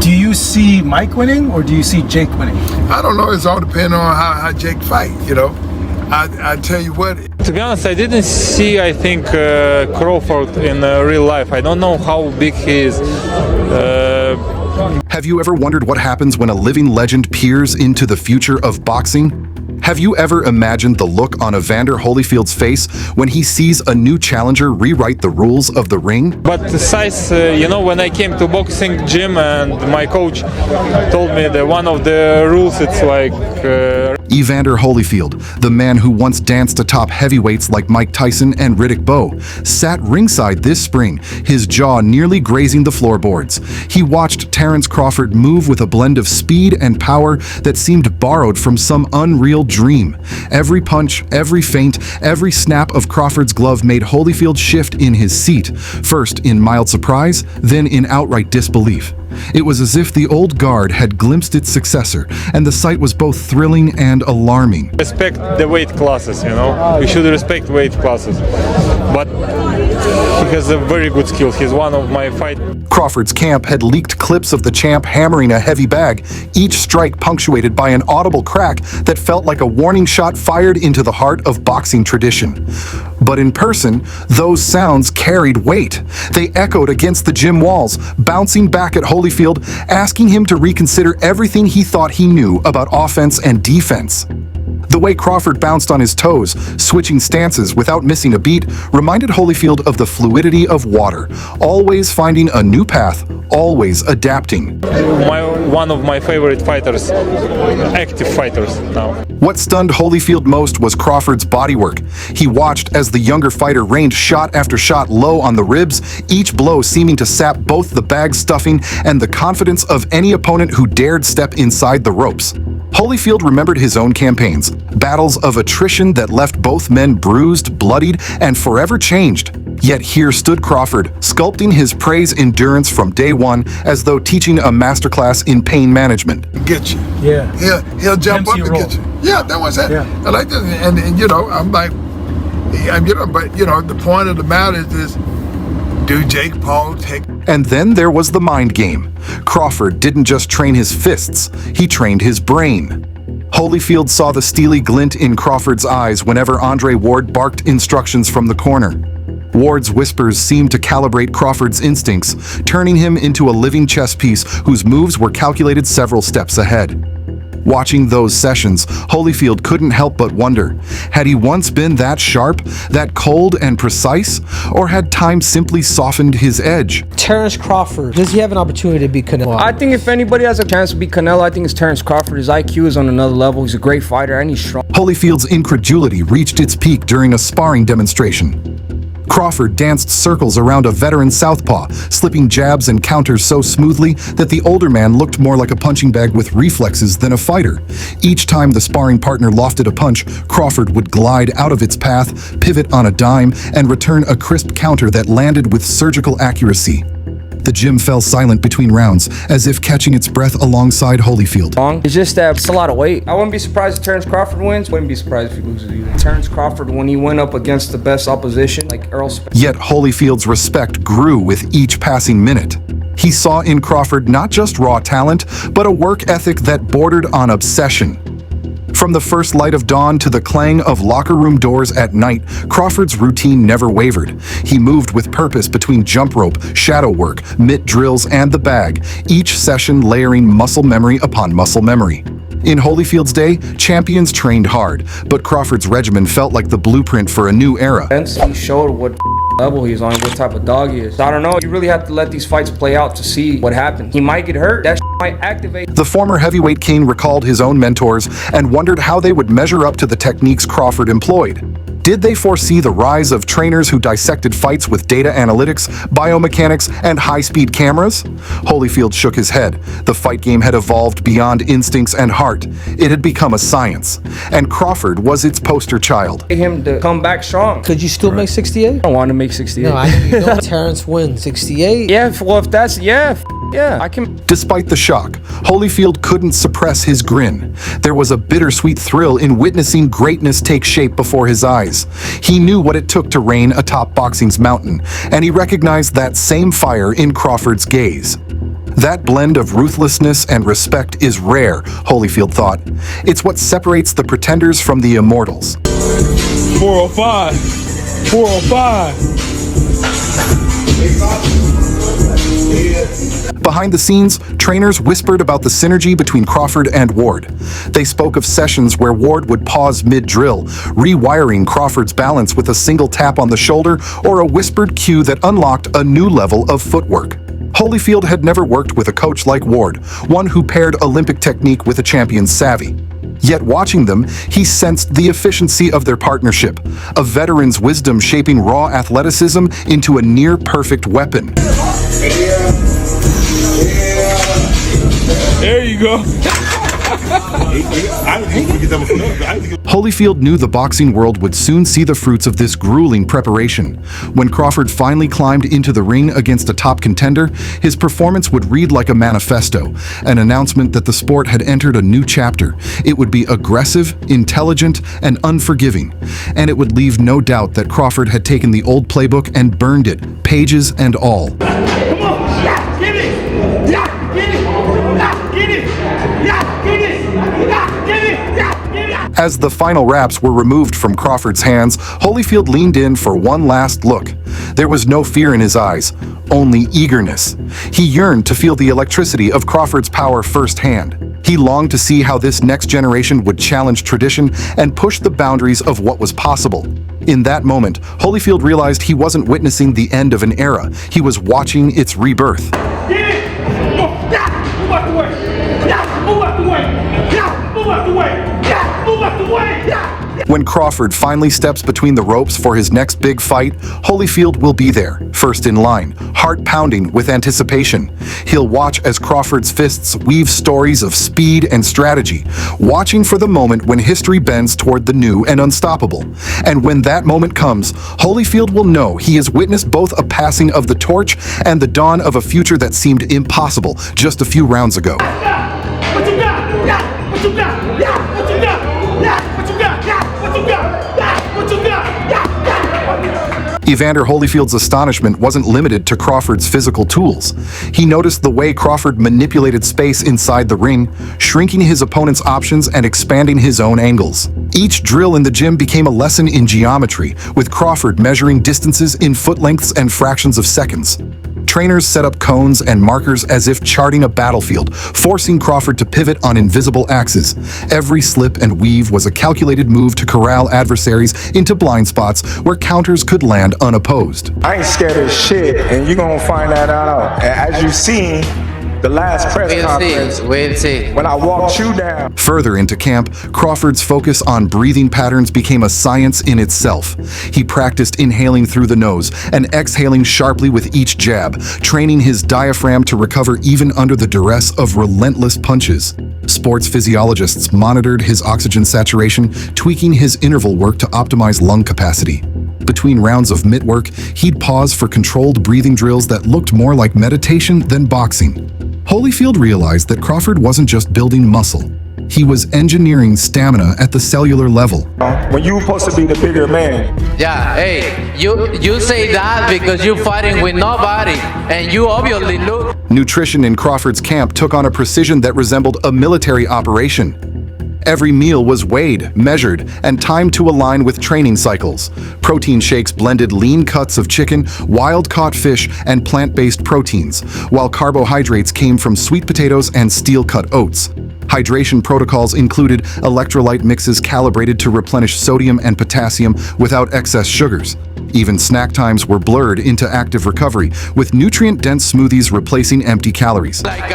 Do you see Mike winning or do you see Jake winning? I don't know. It's all depending on how Jake fight, you know. I tell you what. To be honest, I didn't see, I think, Crawford in real life. I don't know how big he is. Have you ever wondered what happens when a living legend peers into the future of boxing? Have you ever imagined the look on Evander Holyfield's face when he sees a new challenger rewrite the rules of the ring? But the size, you know, when I came to boxing gym and my coach told me that one of the rules, it's like... Evander Holyfield, the man who once danced atop heavyweights like Mike Tyson and Riddick Bowe, sat ringside this spring, his jaw nearly grazing the floorboards. He watched Terence Crawford move with a blend of speed and power that seemed borrowed from some unreal dream. Every punch, every feint, every snap of Crawford's glove made Holyfield shift in his seat, first in mild surprise, then in outright disbelief. It was as if the old guard had glimpsed its successor, and the sight was both thrilling and alarming. Respect the weight classes, you know. We should respect weight classes. But he has a very good skills. He's one of my fight. Crawford's camp had leaked clips of the champ hammering a heavy bag, each strike punctuated by an audible crack that felt like a warning shot fired into the heart of boxing tradition. But in person, those sounds carried weight. They echoed against the gym walls, bouncing back at Holyfield, asking him to reconsider everything he thought he knew about offense and defense. The way Crawford bounced on his toes, switching stances without missing a beat, reminded Holyfield of the fluidity of water, always finding a new path, always adapting. One of my favorite fighters, active fighters now. What stunned Holyfield most was Crawford's bodywork. He watched as the younger fighter rained shot after shot low on the ribs, each blow seeming to sap both the bag stuffing and the confidence of any opponent who dared step inside the ropes. Holyfield remembered his own campaigns, battles of attrition that left both men bruised, bloodied, and forever changed. Yet here stood Crawford, sculpting his prey's endurance from day one as though teaching a masterclass in pain management. Get you. Yeah. He'll jump MC up and roll. get you. Yeah, that was it. Yeah. I like this. And you know, I'm like, you know, but you know, the point of the matter is do Jake Paul take... And then there was the mind game. Crawford didn't just train his fists, he trained his brain. Holyfield saw the steely glint in Crawford's eyes whenever Andre Ward barked instructions from the corner. Ward's whispers seemed to calibrate Crawford's instincts, turning him into a living chess piece whose moves were calculated several steps ahead. Watching those sessions, Holyfield couldn't help but wonder, had he once been that sharp, that cold and precise, or had time simply softened his edge? Terence Crawford, does he have an opportunity to beat Canelo? I think if anybody has a chance to beat Canelo, I think it's Terence Crawford. His IQ is on another level. He's a great fighter and he's strong. Holyfield's incredulity reached its peak during a sparring demonstration. Crawford danced circles around a veteran southpaw, slipping jabs and counters so smoothly that the older man looked more like a punching bag with reflexes than a fighter. Each time the sparring partner lofted a punch, Crawford would glide out of its path, pivot on a dime, and return a crisp counter that landed with surgical accuracy. The gym fell silent between rounds, as if catching its breath alongside Holyfield. It's just that it's a lot of weight. I wouldn't be surprised if Terence Crawford wins. Wouldn't be surprised if he loses either. Terence Crawford, when he went up against the best opposition, like Earl Spence. Yet Holyfield's respect grew with each passing minute. He saw in Crawford not just raw talent, but a work ethic that bordered on obsession. From the first light of dawn to the clang of locker room doors at night, Crawford's routine never wavered. He moved with purpose between jump rope, shadow work, mitt drills, and the bag, each session layering muscle memory upon muscle memory. In Holyfield's day, champions trained hard, but Crawford's regimen felt like the blueprint for a new era. He showed what level he's on, what type of dog he is. So I don't know, you really have to let these fights play out to see what happens. He might get hurt, that might activate. The former heavyweight king recalled his own mentors and wondered how they would measure up to the techniques Crawford employed. Did they foresee the rise of trainers who dissected fights with data analytics, biomechanics, and high-speed cameras? Holyfield shook his head. The fight game had evolved beyond instincts and heart. It had become a science, and Crawford was its poster child. Him to come back strong. Could you still make 68? I don't want to make 68. No, I know Terence wins 68. Yeah, well, if that's, yeah, I can. Despite the shock, Holyfield couldn't suppress his grin. There was a bittersweet thrill in witnessing greatness take shape before his eyes. He knew what it took to reign atop boxing's mountain, and he recognized that same fire in Crawford's gaze. That blend of ruthlessness and respect is rare, Holyfield thought. It's what separates the pretenders from the immortals. 405. 405. Behind the scenes, trainers whispered about the synergy between Crawford and Ward. They spoke of sessions where Ward would pause mid-drill, rewiring Crawford's balance with a single tap on the shoulder or a whispered cue that unlocked a new level of footwork. Holyfield had never worked with a coach like Ward, one who paired Olympic technique with a champion's savvy. Yet watching them, he sensed the efficiency of their partnership, a veteran's wisdom shaping raw athleticism into a near-perfect weapon. There you go. Holyfield knew the boxing world would soon see the fruits of this grueling preparation. When Crawford finally climbed into the ring against a top contender, his performance would read like a manifesto, an announcement that the sport had entered a new chapter. It would be aggressive, intelligent, and unforgiving. And it would leave no doubt that Crawford had taken the old playbook and burned it, pages and all. Come on! Yeah, get it! Yeah, get it! Yeah, get it! Yeah, get it! Yeah, get it! Yeah, get it! As the final wraps were removed from Crawford's hands, Holyfield leaned in for one last look. There was no fear in his eyes, only eagerness. He yearned to feel the electricity of Crawford's power firsthand. He longed to see how this next generation would challenge tradition and push the boundaries of what was possible. In that moment, Holyfield realized he wasn't witnessing the end of an era. He was watching its rebirth. Get it! Yeah, move out the way! Yeah, move out the way! Yeah, move out the way! Yeah, move out the way! Yeah! When Crawford finally steps between the ropes for his next big fight, Holyfield will be there, first in line, heart pounding with anticipation. He'll watch as Crawford's fists weave stories of speed and strategy, watching for the moment when history bends toward the new and unstoppable. And when that moment comes, Holyfield will know he has witnessed both a passing of the torch and the dawn of a future that seemed impossible just a few rounds ago. What you got? Yeah, what you got? Yeah, what you got? Yeah, what you got? Yeah, what you got? Yeah, what you got? Yeah, yeah. Evander Holyfield's astonishment wasn't limited to Crawford's physical tools. He noticed the way Crawford manipulated space inside the ring, shrinking his opponent's options and expanding his own angles. Each drill in the gym became a lesson in geometry, with Crawford measuring distances in foot lengths and fractions of seconds. Trainers set up cones and markers as if charting a battlefield, forcing Crawford to pivot on invisible axes. Every slip and weave was a calculated move to corral adversaries into blind spots where counters could land unopposed. I ain't scared of shit, and you're gonna find that out. As you seen, the last press conference, we'll see. when I walked you down. Further into camp, Crawford's focus on breathing patterns became a science in itself. He practiced inhaling through the nose and exhaling sharply with each jab, training his diaphragm to recover even under the duress of relentless punches. Sports physiologists monitored his oxygen saturation, tweaking his interval work to optimize lung capacity. Between rounds of mitt work, he'd pause for controlled breathing drills that looked more like meditation than boxing. Holyfield realized that Crawford wasn't just building muscle. He was engineering stamina at the cellular level. When you were supposed to be the bigger man. Yeah, hey, you say that because you're fighting with nobody, and you obviously look. Nutrition in Crawford's camp took on a precision that resembled a military operation. Every meal was weighed, measured, and timed to align with training cycles. Protein shakes blended lean cuts of chicken, wild-caught fish, and plant-based proteins, while carbohydrates came from sweet potatoes and steel-cut oats. Hydration protocols included electrolyte mixes calibrated to replenish sodium and potassium without excess sugars. Even snack times were blurred into active recovery, with nutrient-dense smoothies replacing empty calories. Like,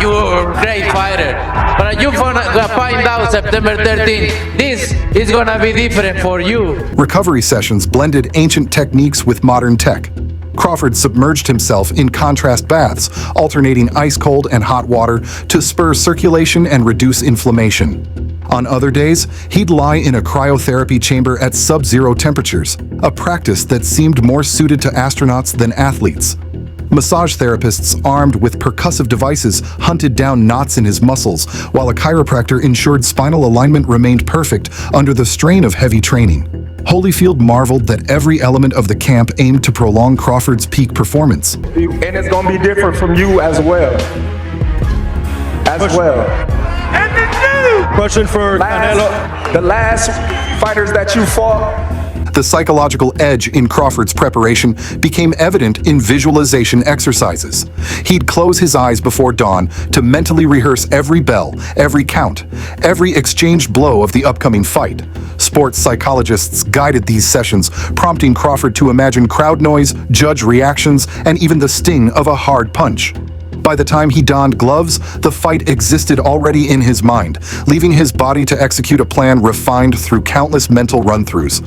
you're a great fighter, but you're gonna find out September 13th, this is gonna be different for you. Recovery sessions blended ancient techniques with modern tech. Crawford submerged himself in contrast baths, alternating ice-cold and hot water to spur circulation and reduce inflammation. On other days, he'd lie in a cryotherapy chamber at sub-zero temperatures, a practice that seemed more suited to astronauts than athletes. Massage therapists armed with percussive devices hunted down knots in his muscles, while a chiropractor ensured spinal alignment remained perfect under the strain of heavy training. Holyfield marveled that every element of the camp aimed to prolong Crawford's peak performance. And it's going to be different from you as well. Question for Canelo. The last fighters that you fought, The psychological edge in Crawford's preparation became evident in visualization exercises. He'd close his eyes before dawn to mentally rehearse every bell, every count, every exchanged blow of the upcoming fight. Sports psychologists guided these sessions, prompting Crawford to imagine crowd noise, judge reactions, and even the sting of a hard punch. By the time he donned gloves, the fight existed already in his mind, leaving his body to execute a plan refined through countless mental run-throughs.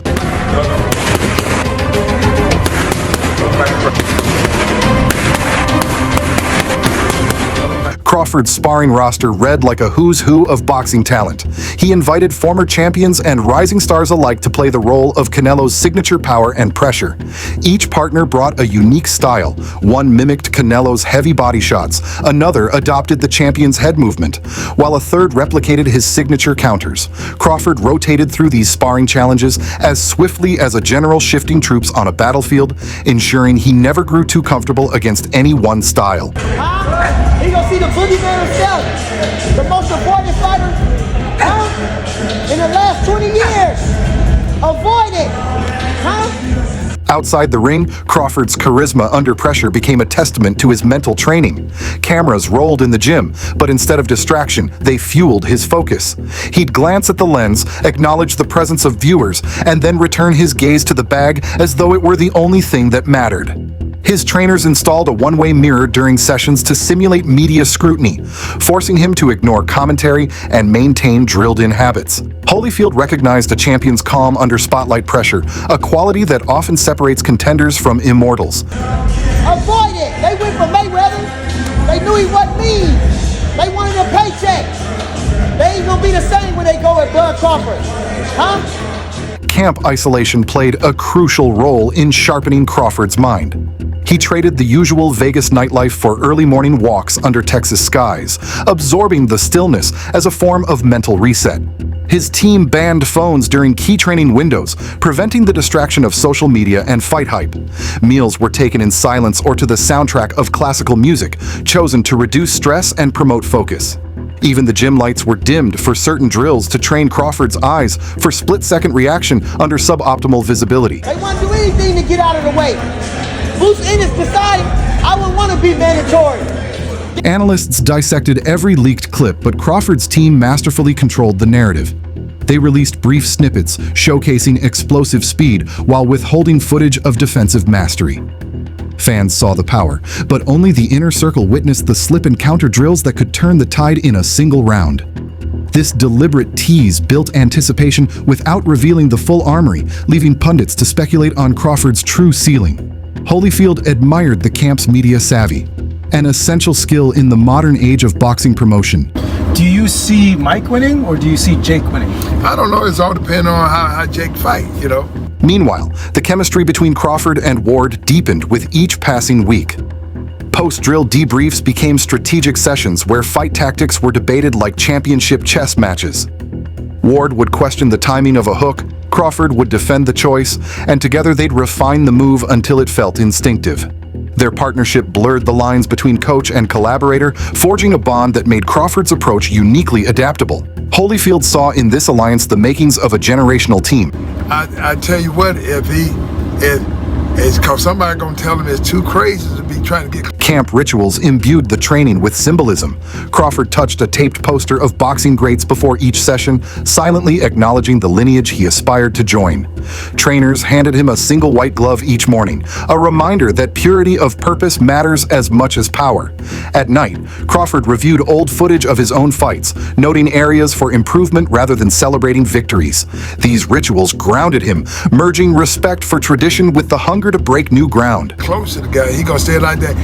Crawford's sparring roster read like a who's who of boxing talent. He invited former champions and rising stars alike to play the role of Canelo's signature power and pressure. Each partner brought a unique style. One mimicked Canelo's heavy body shots, another adopted the champion's head movement, while a third replicated his signature counters. Crawford rotated through these sparring challenges as swiftly as a general shifting troops on a battlefield, ensuring he never grew too comfortable against any one style. He gonna see the boogeyman himself, the most avoided fighter in the last 20 years. Avoid it, Outside the ring, Crawford's charisma under pressure became a testament to his mental training. Cameras rolled in the gym, but instead of distraction, they fueled his focus. He'd glance at the lens, acknowledge the presence of viewers, and then return his gaze to the bag as though it were the only thing that mattered. His trainers installed a one-way mirror during sessions to simulate media scrutiny, forcing him to ignore commentary and maintain drilled-in habits. Holyfield recognized a champion's calm under spotlight pressure, a quality that often separates contenders from immortals. Avoid it. They went for Mayweather. They knew he wasn't mean. They wanted a paycheck. They ain't gonna be the same when they go at Bud Crawford, Camp isolation played a crucial role in sharpening Crawford's mind. He traded the usual Vegas nightlife for early morning walks under Texas skies, absorbing the stillness as a form of mental reset. His team banned phones during key training windows, preventing the distraction of social media and fight hype. Meals were taken in silence or to the soundtrack of classical music, chosen to reduce stress and promote focus. Even the gym lights were dimmed for certain drills to train Crawford's eyes for split-second reaction under suboptimal visibility. They want to do anything to get out of the way. Bruce Ennis decided I wouldn't want to be mandatory. Analysts dissected every leaked clip, but Crawford's team masterfully controlled the narrative. They released brief snippets showcasing explosive speed while withholding footage of defensive mastery. Fans saw the power, but only the inner circle witnessed the slip and counter drills that could turn the tide in a single round. This deliberate tease built anticipation without revealing the full armory, leaving pundits to speculate on Crawford's true ceiling. Holyfield admired the camp's media savvy, an essential skill in the modern age of boxing promotion. Do you see Mike winning or do you see Jake winning? I don't know. It's all depending on how Jake fight, Meanwhile, the chemistry between Crawford and Ward deepened with each passing week. Post-drill debriefs became strategic sessions where fight tactics were debated like championship chess matches. Ward would question the timing of a hook, Crawford would defend the choice, and together they'd refine the move until it felt instinctive. Their partnership blurred the lines between coach and collaborator, forging a bond that made Crawford's approach uniquely adaptable. Holyfield saw in this alliance the makings of a generational team. I tell you what, if it's cause somebody gonna tell him it's too crazy to be trying to get. Camp rituals imbued the training with symbolism. Crawford touched a taped poster of boxing greats before each session, silently acknowledging the lineage he aspired to join. Trainers handed him a single white glove each morning, a reminder that purity of purpose matters as much as power. At night, Crawford reviewed old footage of his own fights, noting areas for improvement rather than celebrating victories. These rituals grounded him, merging respect for tradition with the hunger to break new ground. Close to the guy, he gonna stay like that.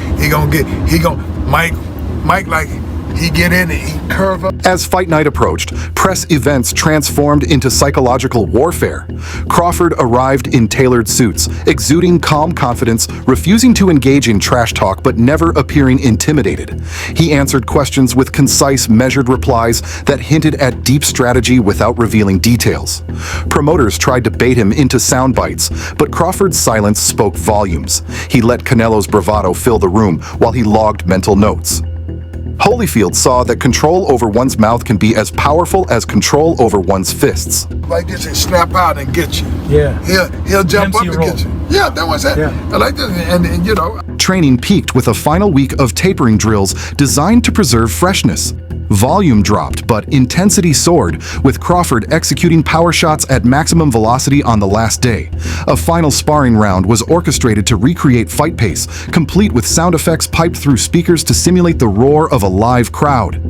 Mike like He get in and he curve up. As fight night approached, press events transformed into psychological warfare. Crawford arrived in tailored suits, exuding calm confidence, refusing to engage in trash talk but never appearing intimidated. He answered questions with concise, measured replies that hinted at deep strategy without revealing details. Promoters tried to bait him into sound bites, but Crawford's silence spoke volumes. He let Canelo's bravado fill the room while he logged mental notes. Holyfield saw that control over one's mouth can be as powerful as control over one's fists. Like this and snap out and get you. Yeah. He'll jump MC up and roll. get you. Yeah, that was it. Yeah. I like this. And you know, Training peaked with a final week of tapering drills designed to preserve freshness. Volume dropped, but intensity soared, with Crawford executing power shots at maximum velocity on the last day. A final sparring round was orchestrated to recreate fight pace, complete with sound effects piped through speakers to simulate the roar of a live crowd.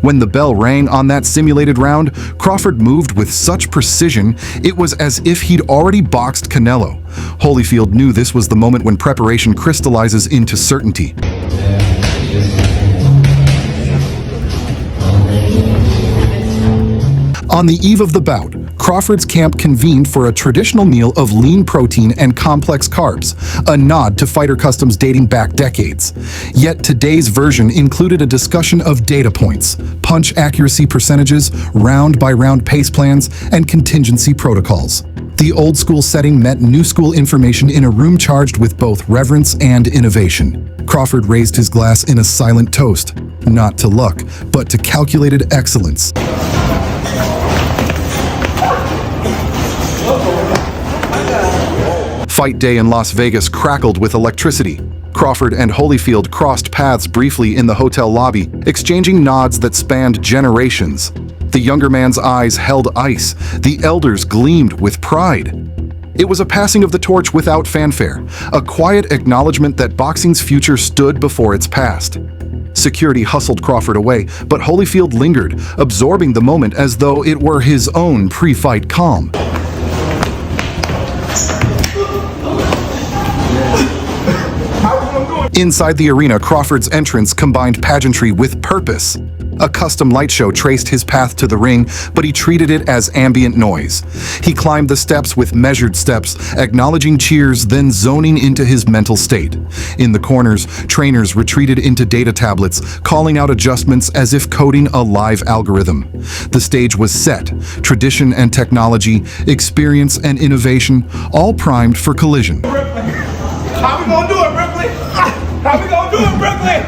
When the bell rang on that simulated round, Crawford moved with such precision, it was as if he'd already boxed Canelo. Holyfield knew this was the moment when preparation crystallizes into certainty. On the eve of the bout, Crawford's camp convened for a traditional meal of lean protein and complex carbs, a nod to fighter customs dating back decades. Yet today's version included a discussion of data points, punch accuracy percentages, round-by-round pace plans, and contingency protocols. The old-school setting met new-school information in a room charged with both reverence and innovation. Crawford raised his glass in a silent toast, not to luck, but to calculated excellence. Fight day in Las Vegas crackled with electricity. Crawford and Holyfield crossed paths briefly in the hotel lobby, exchanging nods that spanned generations. The younger man's eyes held ice, the elder's gleamed with pride. It was a passing of the torch without fanfare, a quiet acknowledgement that boxing's future stood before its past. Security hustled Crawford away, but Holyfield lingered, absorbing the moment as though it were his own pre-fight calm. Inside the arena, Crawford's entrance combined pageantry with purpose. A custom light show traced his path to the ring, but he treated it as ambient noise. He climbed the steps with measured steps, acknowledging cheers, then zoning into his mental state. In the corners, trainers retreated into data tablets, calling out adjustments as if coding a live algorithm. The stage was set, tradition and technology, experience and innovation, all primed for collision. How we gonna do it, Brooklyn? How we gonna do it, Brooklyn?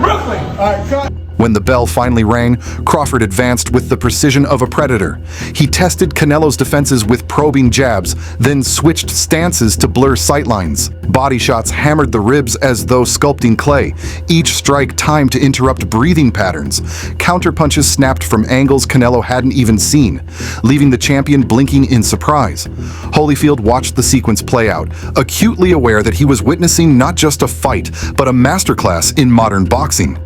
Brooklyn! All right, cut. When the bell finally rang, Crawford advanced with the precision of a predator. He tested Canelo's defenses with probing jabs, then switched stances to blur sightlines. Body shots hammered the ribs as though sculpting clay, each strike timed to interrupt breathing patterns. Counterpunches snapped from angles Canelo hadn't even seen, leaving the champion blinking in surprise. Holyfield watched the sequence play out, acutely aware that he was witnessing not just a fight, but a masterclass in modern boxing.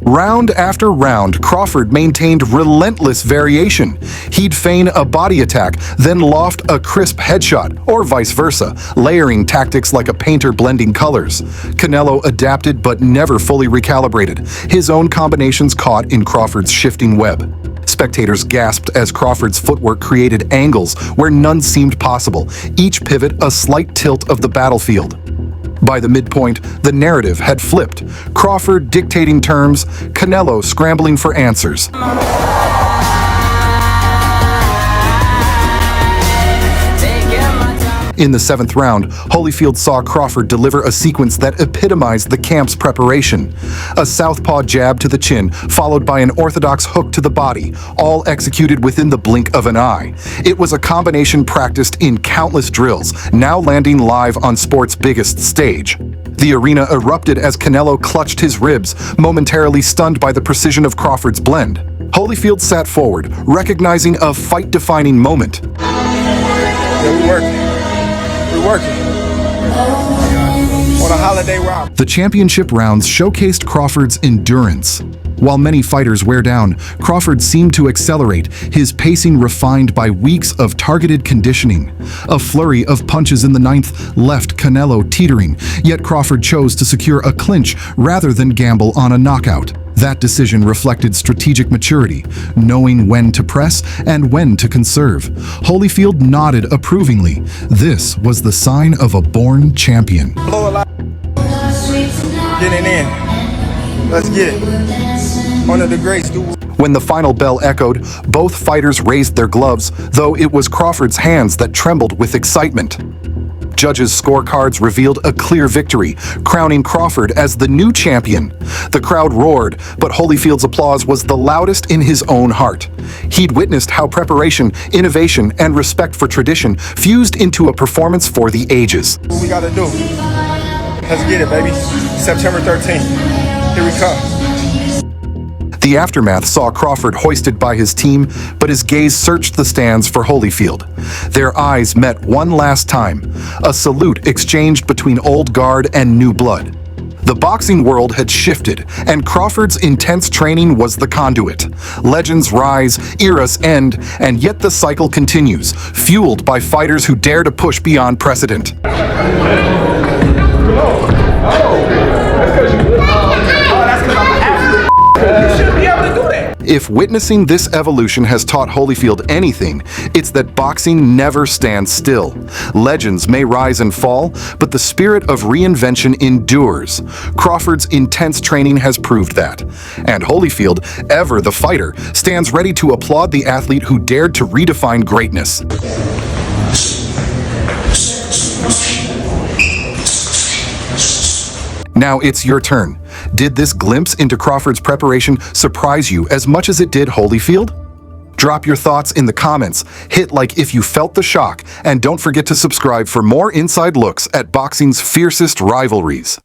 Round after round, Crawford maintained relentless variation. He'd feign a body attack, then loft a crisp headshot, or vice versa, layering tactics like a painter blending colors. Canelo adapted but never fully recalibrated, his own combinations caught in Crawford's shifting web. Spectators gasped as Crawford's footwork created angles where none seemed possible, each pivot a slight tilt of the battlefield. By the midpoint, the narrative had flipped. Crawford dictating terms, Canelo scrambling for answers. In the seventh round, Holyfield saw Crawford deliver a sequence that epitomized the camp's preparation. A southpaw jab to the chin, followed by an orthodox hook to the body, all executed within the blink of an eye. It was a combination practiced in countless drills, now landing live on sport's biggest stage. The arena erupted as Canelo clutched his ribs, momentarily stunned by the precision of Crawford's blend. Holyfield sat forward, recognizing a fight-defining moment. We're working on a holiday round. The championship rounds showcased Crawford's endurance. While many fighters wear down, Crawford seemed to accelerate, his pacing refined by weeks of targeted conditioning. A flurry of punches in the ninth left Canelo teetering, yet Crawford chose to secure a clinch rather than gamble on a knockout. That decision reflected strategic maturity, knowing when to press and when to conserve. Holyfield nodded approvingly. This was the sign of a born champion. Blow a lot. Getting in. Let's get it. Under the grace, dude. When the final bell echoed, both fighters raised their gloves, though it was Crawford's hands that trembled with excitement. Judges' scorecards revealed a clear victory, crowning Crawford as the new champion. The crowd roared, but Holyfield's applause was the loudest in his own heart. He'd witnessed how preparation, innovation, and respect for tradition fused into a performance for the ages. What we gotta do? Let's get it, baby. September 13th. Here we come. The aftermath saw Crawford hoisted by his team, but his gaze searched the stands for Holyfield. Their eyes met one last time, a salute exchanged between old guard and new blood. The boxing world had shifted, and Crawford's intense training was the conduit. Legends rise, eras end, and yet the cycle continues, fueled by fighters who dare to push beyond precedent. If witnessing this evolution has taught Holyfield anything, it's that boxing never stands still. Legends may rise and fall, but the spirit of reinvention endures. Crawford's intense training has proved that. And Holyfield, ever the fighter, stands ready to applaud the athlete who dared to redefine greatness. Now it's your turn. Did this glimpse into Crawford's preparation surprise you as much as it did Holyfield? Drop your thoughts in the comments, hit like if you felt the shock, and don't forget to subscribe for more inside looks at boxing's fiercest rivalries.